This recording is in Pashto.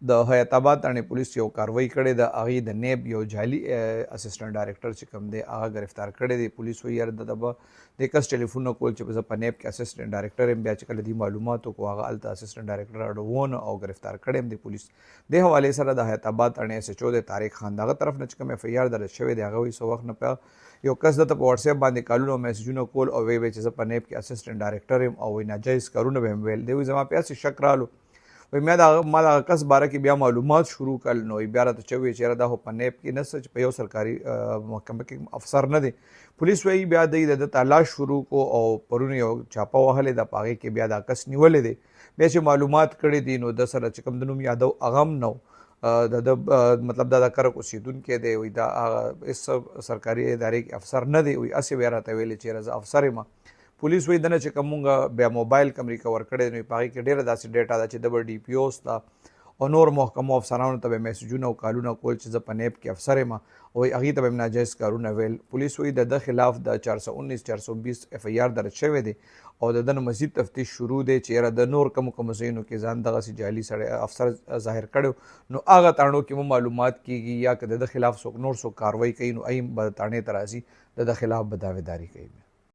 د حیات آباد تاڼې پولیس یو کاروایی کړې ده. هغې د نیب یو جعلي اسسټنټ ډایرکټر چې کوم دی هغه ګرفتار کړی دی. پولیس وایي یاره د به دې کس ټلیفونونه کول چې زه په نیب کې اسسټنټ ډایرکټر یم. بیا چې کله دې معلومات وکړو هغه هلته اسسټنټ ډایرکټر اډونه او ګرفتار کړی یم دی پولیس. دې حوالې سره د حیات آباد تاڼې ایس ایچ او دی طارق خان د هغه طرف نه چې کوم اف ای آر درج شوی دی هغه وایي څه وخت نه په یو کس دته په واتس اپ باندې کالونه او میسجونه کول او وایي چې زه په نیب کې اسسټنټ ډایرکټر یم او وایي ناجایز کارونه به هم ویل. دی وایي زما په هسې شک رالو وایي ما د کس باره کې بیا معلومات شروع کړل نو بیا راته چې وایي چې یاره دا خو په نیب کې نه چې په یو سرکاري محکمه کې افسر نه دی. پولیس وایي بیا دوی د تلاش شروع کو او پرون یو چاپه وهلې ده په هغې کې بیا دا کس نیولی دی. بیا چې معلومات کړي دي نو د سره چې کوم د نوم یادو هغه هم نه د مطلب دا د کرک اوسېدونکی دی. وایي دا هېڅ سرکاري ادارې کې افسر نه دی. وایي هسې بیا راته ویلې چې یاره زه افسر یم. پولیس وایي دنه چې کوم مونږ بیا موبایل کم ریکور کړی نو په هغې کې ډېره داسې ډیټا ده چې د به ډي پي اوس ته او نور محکمو افسرانو ته به میسجونه او کالونه کول چې زه په نیب کې افسر یم. وایي هغې ته به هم ناجایز کارونه ویل. پولیس وایي د ده خلاف د 419 420 اف ای آر درج شوی دی او د ده نه مزید تفتیش شروع دی چې یاره د نور کومو ځایونو کې ځان دغسې جعلي سړی افسر ظاهر کړی نو هغه تاڼو کې مو معلومات کیږي یا که د ده خلاف څوک نور څوک کاروایی کوي نو هغې به تاڼې ته راځي د ده خلاف به دعویداري کوي.